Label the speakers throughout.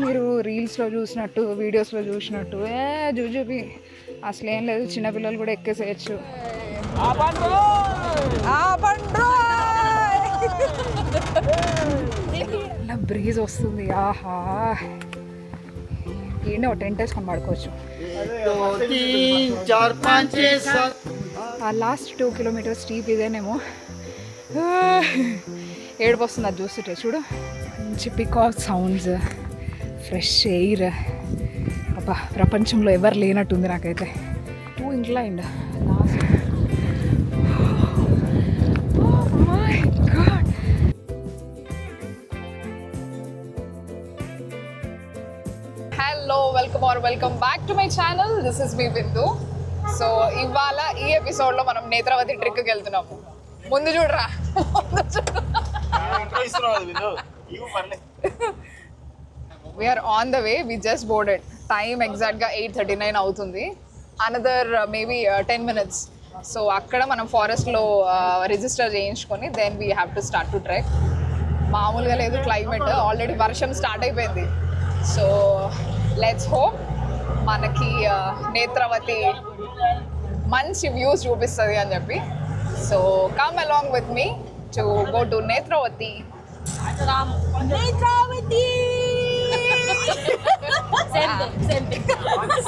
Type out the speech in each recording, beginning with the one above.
Speaker 1: మీరు రీల్స్లో చూసినట్టు వీడియోస్లో చూసినట్టు జూజుబి అసలు ఏం లేదు, చిన్నపిల్లలు కూడా ఎక్కేసేయచ్చు. బ్రీజ్ వస్తుంది, ఆహా ఏంటో టెంట్ వేసుకొని పడుకోవచ్చు. ఆ లాస్ట్ 2 కిలోమీటర్స్ స్టీప్ ఇదేనేమో. ఏడుపు వస్తుంది అది చూస్తుంటే. చూడు మంచి పికాక్ సౌండ్స్, ఫ్రెష్ ఎయిర్. అబ్బా ప్రపంచంలో ఎవరు లేనట్టుంది నాకైతే. 2 ఇంక్లైన్డ్ లాస్ట్. Hello, welcome back to my channel. This is me Bindu. So ఇవాళ ఈ ఎపిసోడ్లో మనం నేత్రావతి ట్రిక్కి వెళ్తున్నాము. ముందు చూడరా, we are on the way. We just boarded. Time ఎగ్జాక్ట్గా 8:39 అవుతుంది. Another maybe 10 minutes. సో అక్కడ మనం ఫారెస్ట్లో రిజిస్టర్ చేయించుకొని then we have to start to trek. మామూలుగా లేదు క్లైమేట్, ఆల్రెడీ వర్షం స్టార్ట్ అయిపోయింది. సో లెట్స్ హోప్ మనకి నేత్రావతి మంచి వ్యూస్ చూపిస్తుంది అని చెప్పి. So come along with me to go to Netravati.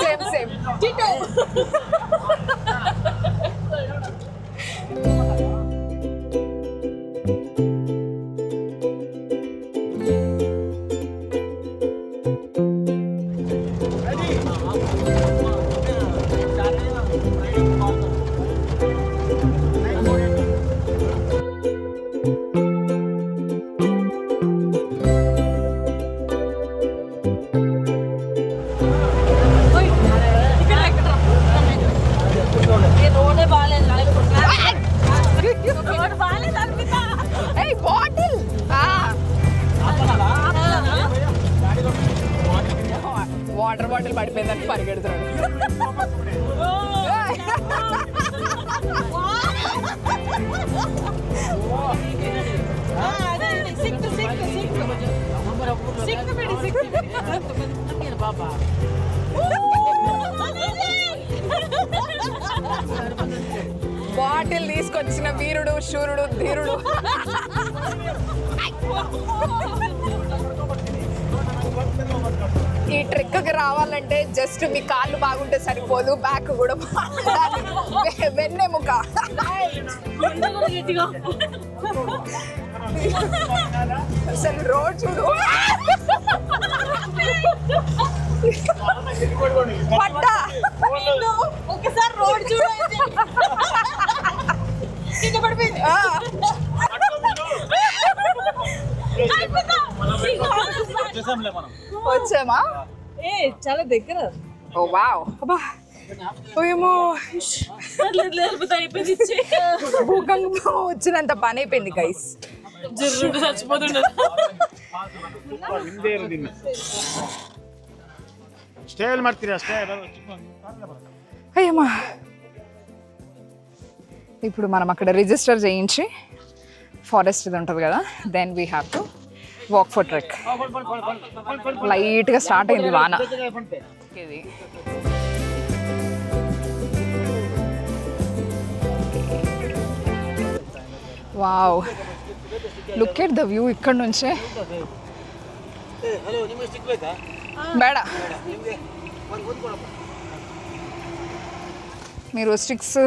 Speaker 1: Same water bottle పడిపోయిందని పరిగెడుతున్నాడు. బాటిల్ తీసుకొచ్చిన వీరుడు, శూరుడు, ధీరుడు. ఈ ట్రిక్కి రావాలంటే జస్ట్ మీ కాళ్ళు బాగుంటే సరిపోదు, బ్యాక్ కూడా బాగుండాలి, వెన్నెముక. అసలు రోడ్ చూడు, పడ్డా ఒకసారి రోడ్ చూడు. వచ్చామా? చాలా దగ్గర. ఓ వావ్, అబ్బా ఏమో భూకంపం వచ్చినంత పని అయిపోయింది గైస్. అయ్యమ్మా, ఇప్పుడు మనం అక్కడ రిజిస్టర్ చేయించి ఫారెస్ట్ ఇది ఉంటుంది కదా, then we have to walk for trek. లైట్గా స్టార్ట్ అయింది వాన. ఇది wow, look at the view ఇక్కడ నుంచే. బేడా మీరు స్టిక్స్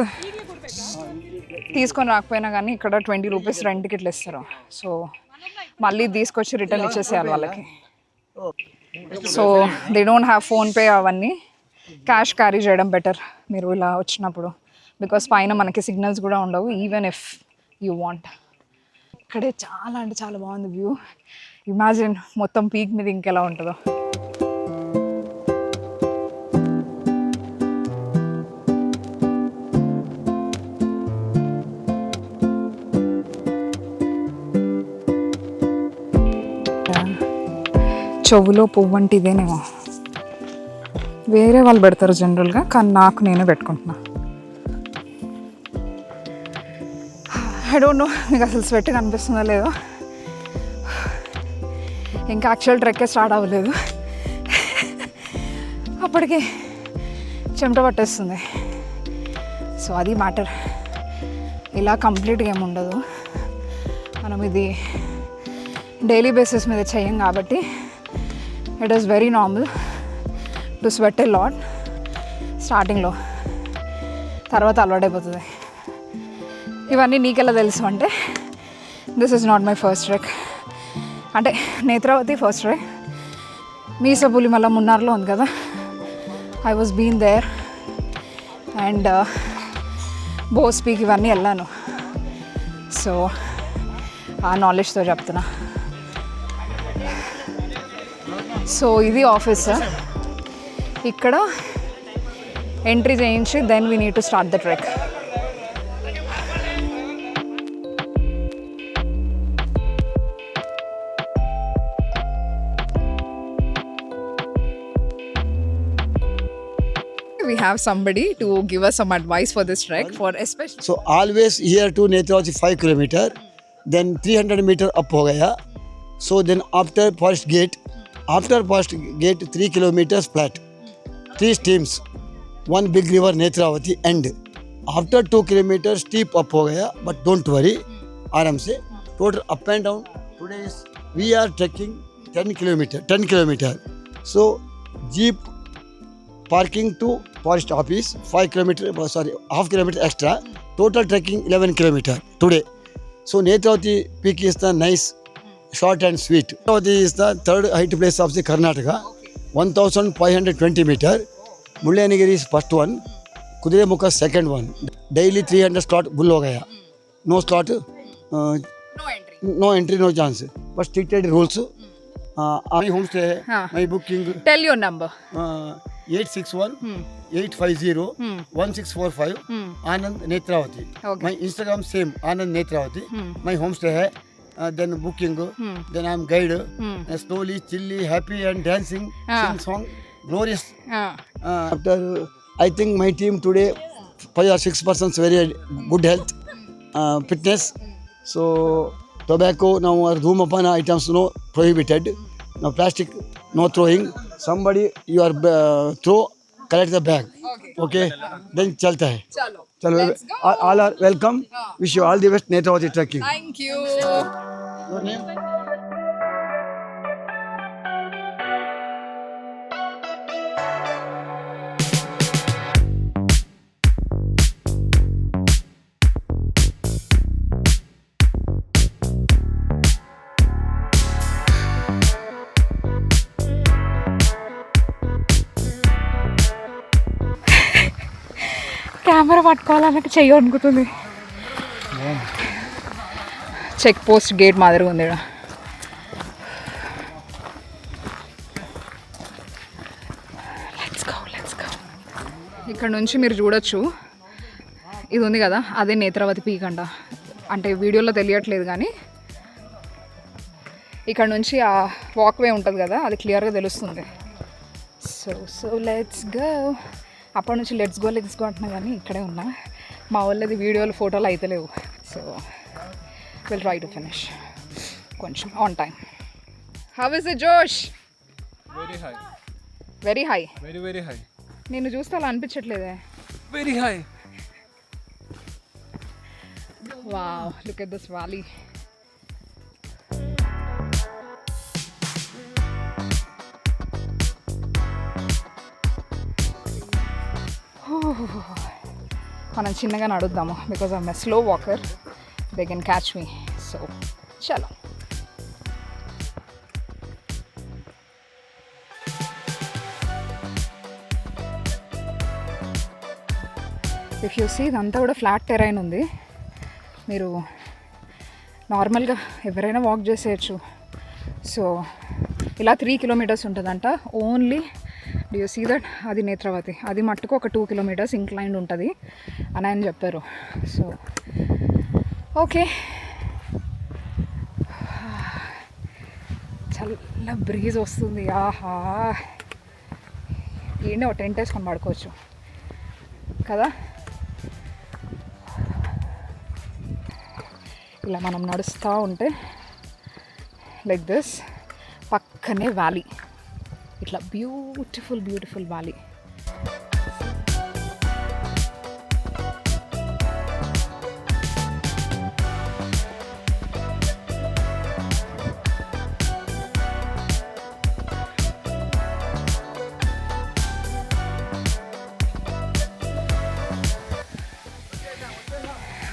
Speaker 1: తీసుకొని రాకపోయినా కానీ ఇక్కడ 20 రూపీస్ రెంట్కి ఇట్లా ఇస్తారు. సో మళ్ళీ తీసుకొచ్చి రిటర్న్ ఇచ్చేసేయాలి వాళ్ళకి. So they don't have PhonePe అవన్నీ. క్యాష్ క్యారీ చేయడం బెటర్ మీరు ఇలా వచ్చినప్పుడు, బికాస్ పైన మనకి సిగ్నల్స్ కూడా ఉండవు ఈవెన్ ఇఫ్ యూ వాంట్. ఇక్కడే చాలా అంటే చాలా బాగుంది వ్యూ. ఇమాజిన్ మొత్తం పీక్ మీద ఇంకెలా ఉంటుందో. చెవులో పువ్వు వంటి ఇదేనేమో, వేరే వాళ్ళు పెడతారు జనరల్గా, కానీ నాకు నేనే పెట్టుకుంటున్నా. ఐ డోంట్ నో మీకు అసలు స్వెట్ కనిపిస్తుందో లేదో. ఇంకా యాక్చువల్ ట్రెక్కే స్టార్ట్ అవ్వలేదు, అప్పటికి చెమట పట్టేస్తుంది. సో అది మ్యాటర్. ఇలా కంప్లీట్గా ఏమి ఉండదు, మనం ఇది డైలీ బేసిస్ మీద చేయం కాబట్టి it is very normal to sweat a lot స్టార్టింగ్లో, తర్వాత అలవాటైపోతుంది. ఇవన్నీ నీకెలా తెలుసు అంటే, this is not my first trek. అంటే నేత్రావతి ఫస్ట్ ట్రెక్, మీసపులి మళ్ళీ మున్నార్లో ఉంది కదా, I was been there. And బోస్ పీక్ ఇవన్నీ వెళ్ళాను. సో ఆ నాలెడ్జ్తో చెప్తున్నా. సో ఇది ఆఫీస్, ఇక్కడ ఎంట్రీ చేయించి then we need to start the trek. We have somebody to give us some advice for this trek, for especially.
Speaker 2: So always here to Netravati 5 kilometer, then 300 meter up ho gaya. So then after first gate 3 kilometers flat, 3 streams, one big river Netravati end. After 2 kilometers steep up ho gaya, but don't worry, आराम से total up and down. Today is we are trekking 10 kilometer. So jeep parking to forest office 5 kilometer, half kilometer extra, total trekking 11 kilometer today. So Netravati peak is the nice, short and sweet. Netravati is the third height place of the Karnataka, 1520 meter. Mullanagiri is first one, Kudiremukha second one. Daily 300 slot full ho gaya, no slot, no entry, no chance, but stricted rules. My homestay hai, my booking,
Speaker 1: Tell your number.
Speaker 2: 861-850-1645, Anand Netravati.
Speaker 1: Okay.
Speaker 2: My Instagram same, Anand Netravati. My homestay hai, then booking, then I'm guide, slowly, chilly, happy and dancing, sing song, glorious. After I think my team today 5 or 6 persons very good health, fitness. So tobacco, now our dhumapana items no prohibited. Now plastic no throwing. Somebody you are throw, collect the bag. Okay. Then chalta hai. Chalo.
Speaker 1: Let's go.
Speaker 2: All are welcome. Wish you all the best Netravati trekking.
Speaker 1: Thank you.
Speaker 2: Your name?
Speaker 1: Camera పట్టుకోవాలన్నట్టు చెయ్యి అనుకుతుంది. Check post gate మాదిరిగా ఉంది ఈడ. Let's go. ఇక్కడ నుంచి మీరు చూడొచ్చు, ఇది ఉంది కదా, అదే నేత్రావతి పీక్ అంట. అంటే వీడియోలో తెలియట్లేదు కానీ ఇక్కడ నుంచి ఆ వాక్వే ఉంటుంది కదా, అది క్లియర్గా తెలుస్తుంది. So let's go. అప్పటి నుంచి లెట్స్ గో అంటున్నా కానీ ఇక్కడే ఉన్నా. మా వాళ్ళది వీడియోలు ఫోటోలు అయితే లేవు. So will try to finish కొంచెం on time. How is the josh?
Speaker 3: Very high.
Speaker 1: Very high.
Speaker 3: Very high.
Speaker 1: నిన్ను చూస్తే అలా అనిపించట్లేదే.
Speaker 3: Very high.
Speaker 1: Wow, look at this valley. మనం చిన్నగా నడుద్దాము, because I'm a slow walker, they can catch me. So చలో. If you see ఇదంతా కూడా ఫ్లాట్ టెరైన్ ఉంది. మీరు నార్మల్గా ఎవరైనా వాక్ చేసేయచ్చు. సో ఇలా 3 kilometers ఉంటుందంట only. Do you see that? అది నేత్రావతి, అది మట్టుకు ఒక 2 kilometers ఇంక్లైన్డ్ ఉంటుంది అని ఆయన చెప్పారు. సో ఓకే, చల్ల బ్రీజ్ వస్తుంది. ఆహా, ఈయనే ఒక టెంట్ వేసుకొని పడుకోవచ్చు కదా. ఇలా మనం నడుస్తూ ఉంటే లైక్ దిస్, పక్కనే వ్యాలీ, ఇట్లా beautiful beautiful valley.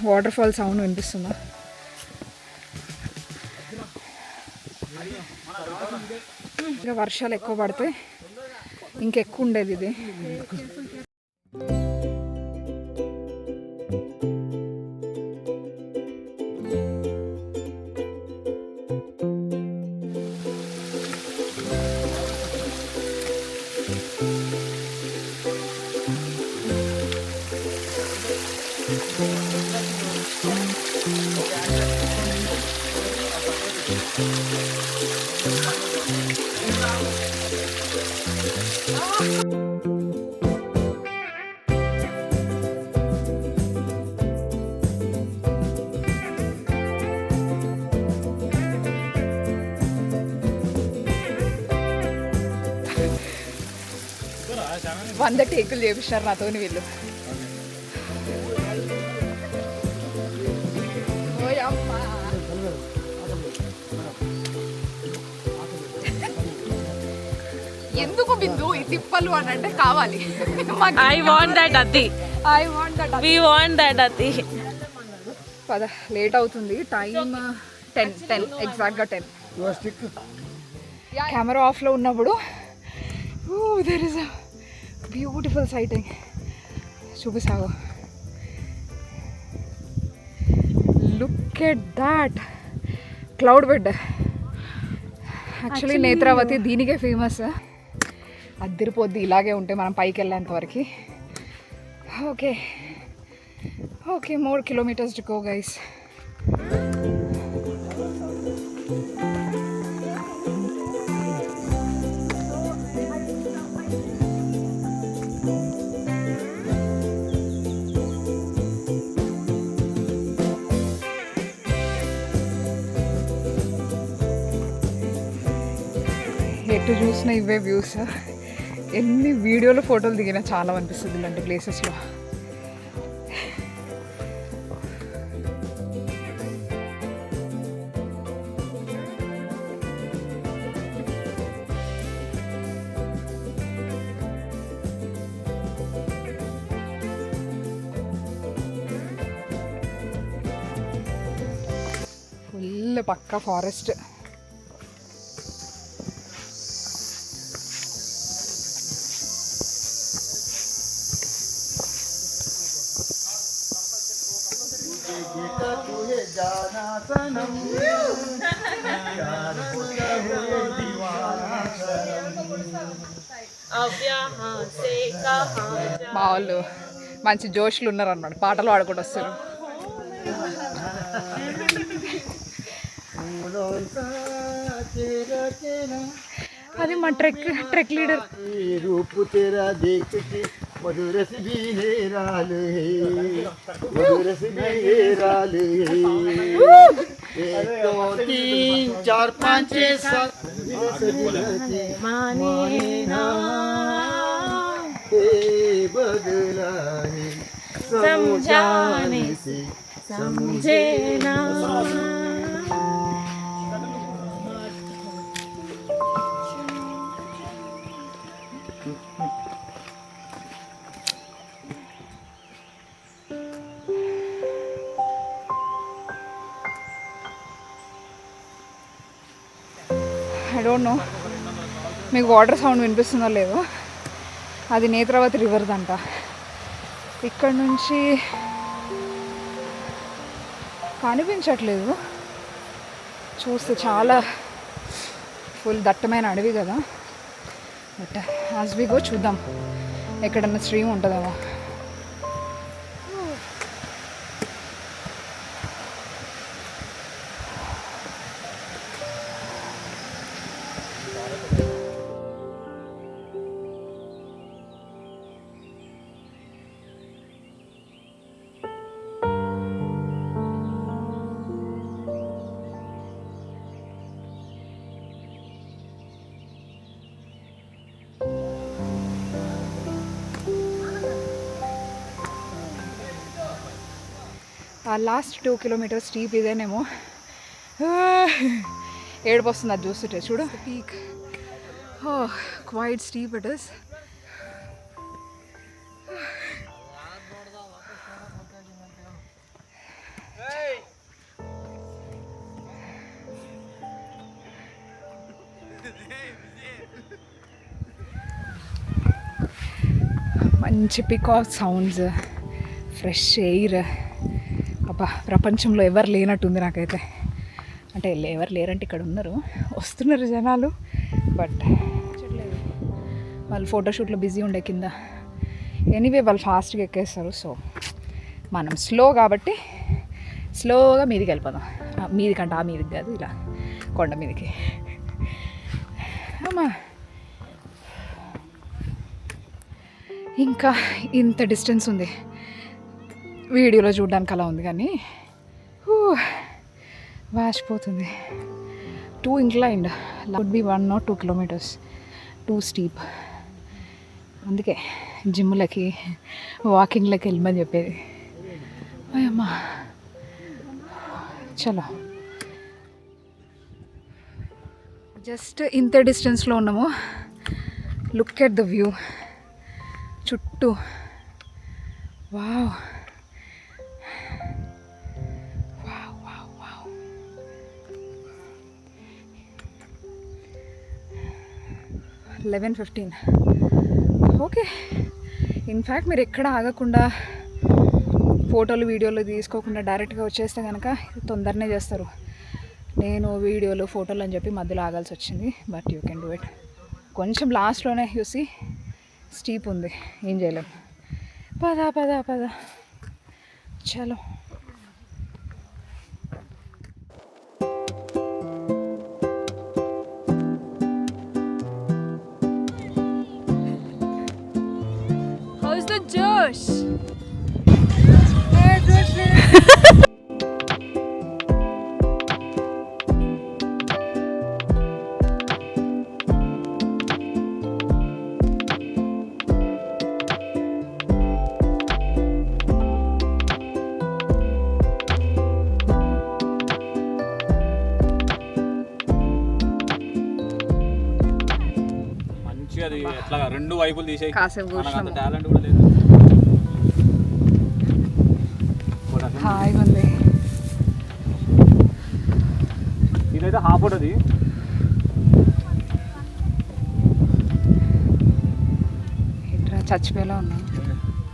Speaker 1: Water fall sound వినిపిస్తుందా? ఇంకా వర్షాలు ఎక్కువ పడితే ఇంకెక్కువ ఉండేది ఇది. వంద టేకులు చేపిస్తారు నాతోని వీళ్ళు. ఎందుకు బిందు ఈ తిప్పలు అని అంటే కావాలి.
Speaker 4: I want that Ati.
Speaker 1: I want that.
Speaker 4: We want that Ati.
Speaker 1: పద, లేట్ అవుతుంది. టైం 10 ఎగ్జాక్ట్గా 10. కెమెరా ఆఫ్లో ఉన్నప్పుడు there is a beautiful sighting. చూపిస్తావు, look at that cloud bed. Actually Netravati దీనికే ఫేమస్. అద్దరిపోద్ది ఇలాగే ఉంటే మనం పైకి వెళ్ళేంత వరకు. Okay, more kilometres to go guys. ఎటు చూసిన ఇవే వ్యూస్. ఎన్ని వీడియోలు ఫోటోలు దిగినా చాలా అనిపిస్తుంది ఇలాంటి ప్లేసెస్లో. ఫుల్ పక్కా ఫారెస్ట్. మా వాళ్ళు మంచి జోష్లు ఉన్నారు అన్నమాట, పాటలు పాడుకుంటూ వస్తారు. అది మా ట్రెక్ లీడర్.
Speaker 2: मधुर से भी हेराल है, मधुर से भी हेराल है। 1 2 3 4 5 6 7 माने ना बदला है समझाने से समझे ना.
Speaker 1: ఐ డోంట్ నో మీకు వాటర్ సౌండ్ వినిపిస్తుందో లేదో. అది నేత్రావతి రివర్స్ అంట. ఇక్కడ నుంచి కనిపించట్లేదు చూస్తే, చాలా ఫుల్ దట్టమైన అడవి కదా. బట్ యాజ్ వి గో చూద్దాం ఎక్కడన్నా స్ట్రీమ్ ఉంటుందేమో. ఆ లాస్ట్ 2 kilometers స్టీప్ ఇదేనేమో. ఏడుపు వస్తుంది అది చూస్తుంటే. చూడు peak. Quite steep it is. మంచి పికాక్ సౌండ్స్, ఫ్రెష్ ఎయిర్. అబ్బా, ప్రపంచంలో ఎవరు లేనట్టుంది నాకైతే. అంటే ఎవరు లేరంటే ఇక్కడ ఉన్నారు, వస్తున్నారు జనాలు, బట్ వాళ్ళు ఫోటోషూట్లో బిజీ ఉండే కింద. ఎనీవే వాళ్ళు ఫాస్ట్గా ఎక్కేస్తారు. సో మనం స్లో కాబట్టి స్లోగా మీదికి వెళ్ళిపోదాం. మీదికంటే ఆ మీదికి కాదు, ఇలా కొండ మీదికి. అమ్మా, ఇంకా ఇంత డిస్టెన్స్ ఉంది. వీడియోలో చూడడానికి అలా ఉంది కానీ వాసిపోతుంది. 2 inclined, would be 1 or 2 kilometers, 2 steep. అందుకే జిమ్లకి వాకింగ్లకి వెళ్ళమని చెప్పేది. అమ్మా, చలో. జస్ట్ ఇంత డిస్టెన్స్లో ఉన్నాము. లుక్ ఎట్ ద వ్యూ చుట్టూ. వావ్, 11:15. ఓకే, ఇన్ఫ్యాక్ట్ మీరు ఎక్కడ ఆగకుండా ఫోటోలు వీడియోలు తీసుకోకుండా డైరెక్ట్గా వచ్చేస్తే కనుక తొందరనే చేస్తారు. నేను వీడియోలు ఫోటోలు అని చెప్పి మధ్యలో ఆగాల్సి వచ్చింది. But you can do it. కొంచెం లాస్ట్లోనే చూసి స్టీప్ ఉంది, ఏం చేయలేం. పద పద పద, చలో.
Speaker 4: How's the Josh?
Speaker 3: అది ఎట్లా రెండు వైపులు తీసేయి.
Speaker 1: కాసేపు కూర్చున్నాము.
Speaker 3: టాలెంట్ కూడా లేదు.
Speaker 1: హాయిగా ఉంది.
Speaker 3: ఇదైతే హాఫ్ ఉంటుంది.
Speaker 1: ఇట్లా చచ్చిపోయేలా ఉన్నాం.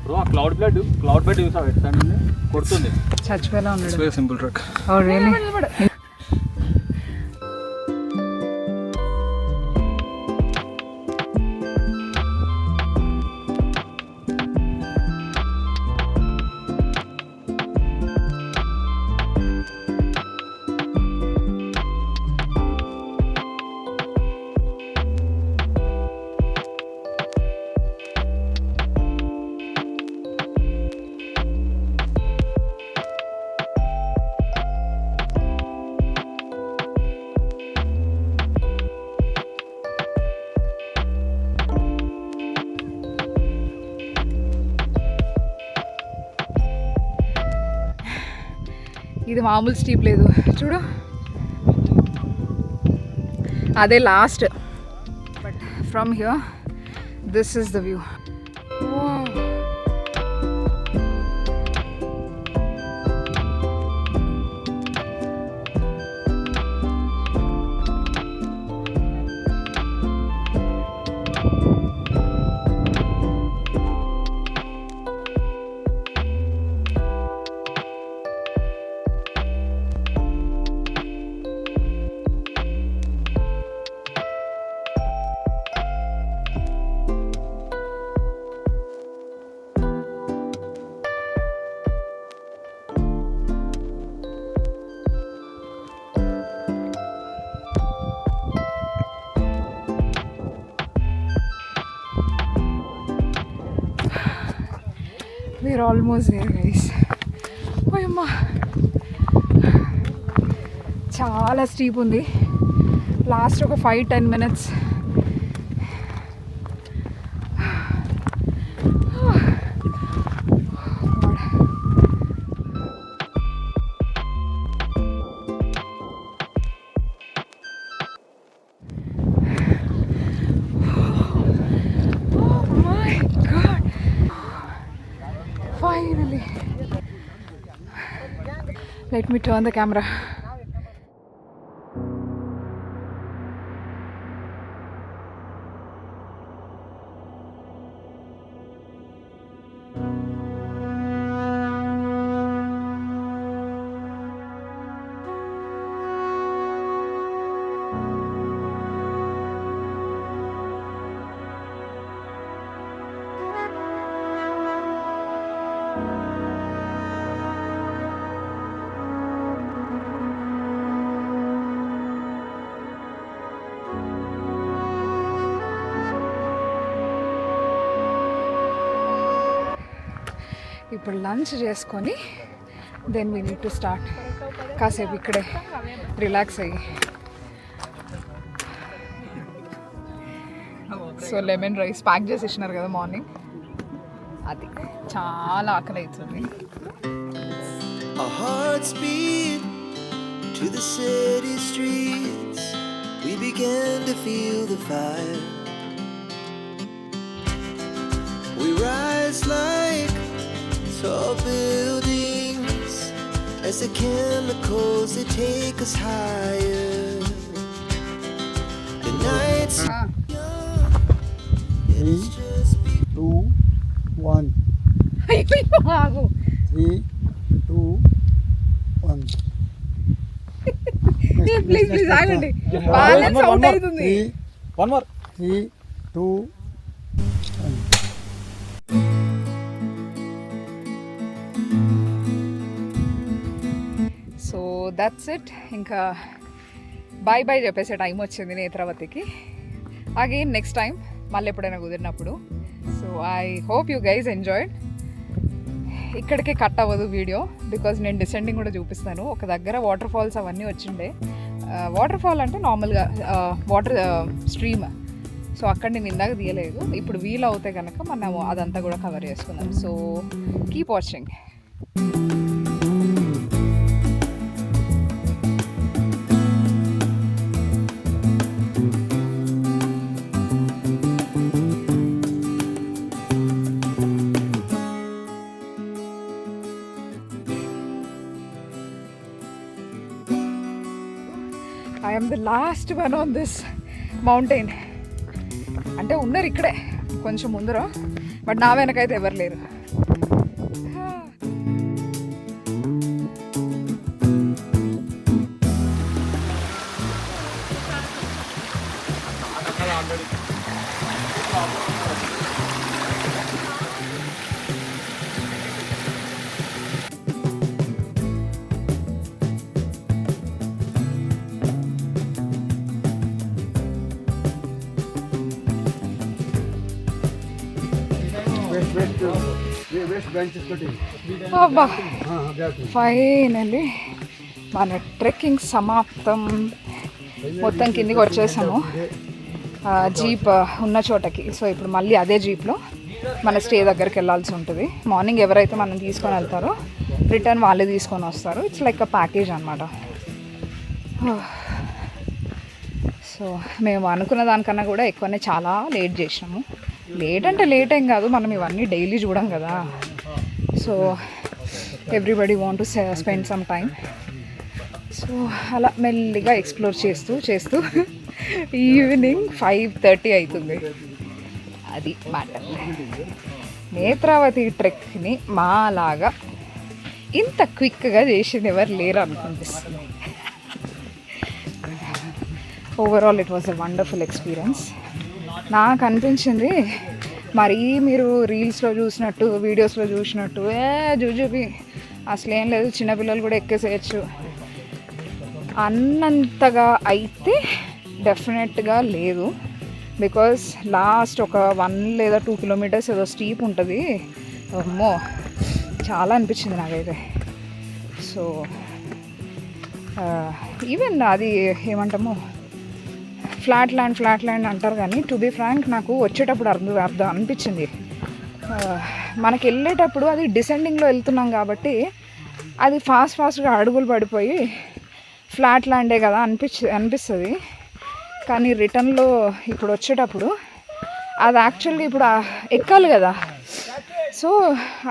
Speaker 3: బ్రో, ఆ క్లౌడ్ బెడ్ చూసావు ఎట్ సైడ్ నుండి కొడుతుంది.
Speaker 1: చచ్చిపోయేలా ఉన్నాడు.
Speaker 3: Simple truck.
Speaker 1: Oh really? ఇది మామూలు స్టీప్ లేదు చూడు, అదే last. But from here this is the view. We're almost there guys. ఓయమ్మా, చాలా స్టీప్ ఉంది. లాస్ట్ ఒక 5-10 minutes. Let me turn the camera. ఇప్పుడు లంచ్ చేసుకొని then we need to start. కాసేపు ఇక్కడే రిలాక్స్ అయ్యి. సో లెమన్ రైస్ ప్యాక్ చేసి ఇచ్చినారు కదా మార్నింగ్, అది చాలా ఆకలి అవుతుంది.
Speaker 5: Our hearts beat to the city streets. We began to feel the fire. We rise like tall buildings as the chemicals they take us higher. The nights young, and it's just
Speaker 2: 2, 1.
Speaker 1: ఆగు.
Speaker 2: 3, 2, 1.
Speaker 1: Please ఆగండి, balance out అవుతుంది.
Speaker 3: 1 more.
Speaker 2: 3, 2, 1.
Speaker 1: So that's it. ఇంకా bye bye చెప్పేసే time వచ్చింది నేత్రావతికి. Again next time మళ్ళీ ఎప్పుడైనా కుదిరినప్పుడు. So I hope you guys enjoyed. ఇక్కడికే కట్ అవ్వదు వీడియో బికాజ్ నేను డిసెండింగ్ కూడా చూపిస్తాను. ఒక దగ్గర వాటర్ ఫాల్స్ అవన్నీ వచ్చిండే. వాటర్ ఫాల్ అంటే నార్మల్గా వాటర్ స్ట్రీమ్. సో అక్కడ నేను ఇందాక తీయలేదు. ఇప్పుడు వీలు అవుతే కనుక మనం అదంతా కూడా కవర్ చేసుకుందాం. So keep watching. I am the last one on this mountain. అంటే ఉన్నారు ఇక్కడే కొంచెం ముందర, బట్ నా వెనకైతే ఎవరు లేరు.
Speaker 2: West branch is cutting.
Speaker 1: అబ్బా, ఫైనల్లీ మన ట్రెక్కింగ్ సమాప్తం. మొత్తం కిందికి వచ్చేసాము జీప్ ఉన్న చోటకి. సో ఇప్పుడు మళ్ళీ అదే జీప్లో మన స్టే దగ్గరికి వెళ్ళాల్సి ఉంటుంది. మార్నింగ్ ఎవరైతే మనం తీసుకొని వెళ్తారో రిటర్న్ వాళ్ళే తీసుకొని వస్తారు. ఇట్స్ లైక్ అ ప్యాకేజ్ అనమాట. సో మేము అనుకున్న దానికన్నా కూడా ఎక్కువనే చాలా లేట్ చేసినాము. లేట్ అంటే లేట్ ఏం కాదు, మనం ఇవన్నీ డైలీ చూడం కదా. So everybody want to spend some time. So అలా మెల్లిగా ఎక్స్ప్లోర్ చేస్తూ ఈవినింగ్ 5:30 అవుతుంది. అది మ్యాటర్. నేత్రావతి ట్రెక్ని మాలాగా ఇంత క్విక్గా చేసింది ఎవరు లేరు అనిపిస్తుంది. Overall it was a wonderful experience. నాకు అనిపించింది మరీ మీరు రీల్స్లో చూసినట్టు వీడియోస్లో చూసినట్టు జూజుబి అసలేం లేదు, చిన్నపిల్లలు కూడా ఎక్కేసేయచ్చు అన్నంతగా అయితే డెఫినెట్గా లేదు. బికాజ్ లాస్ట్ ఒక 1 లేదా 2 కిలోమీటర్స్ ఏదో స్టీప్ ఉంటుంది. అమ్మో చాలా అనిపించింది నాకైతే. సో ఈవెన్ అది ఏమంటాము ఫ్లాట్ ల్యాండ్ అంటారు, కానీ టు బీ ఫ్రాంక్ నాకు వచ్చేటప్పుడు అర్థం అనిపించింది. మనకి వెళ్ళేటప్పుడు అది డిసెండింగ్లో వెళ్తున్నాం కాబట్టి అది ఫాస్ట్గా అడుగులు పడిపోయి ఫ్లాట్ ల్యాండే కదా అనిపిస్తుంది. కానీ రిటర్న్లో ఇప్పుడు వచ్చేటప్పుడు అది యాక్చువల్లీ ఇప్పుడు ఎక్కాలి కదా. So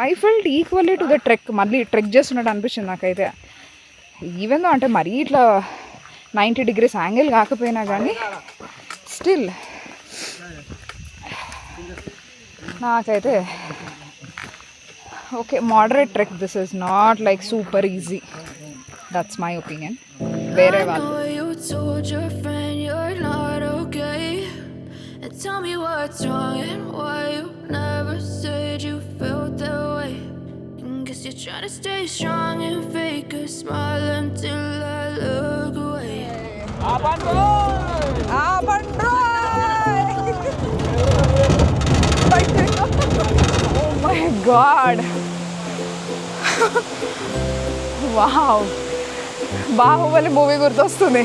Speaker 1: I felt equally to the trek. మళ్ళీ ట్రెక్ చేస్తున్నట్టు అనిపించింది నాకైతే. ఈవెన్ దో అంటే మరీ ఇట్లా 90 degrees యాంగిల్ కాకపోయినా కానీ స్టిల్ నాకైతే okay moderate trek. This is not like super easy. That's my opinion. వేరే వాళ్ళు
Speaker 5: I know you told your friend you're not okay. And tell me what's wrong and why you never said you felt that way. And guess you're trying to stay strong and fake a smile until I look away.
Speaker 1: Oh my god. Wow, Baahubali movie గుర్తొస్తుంది.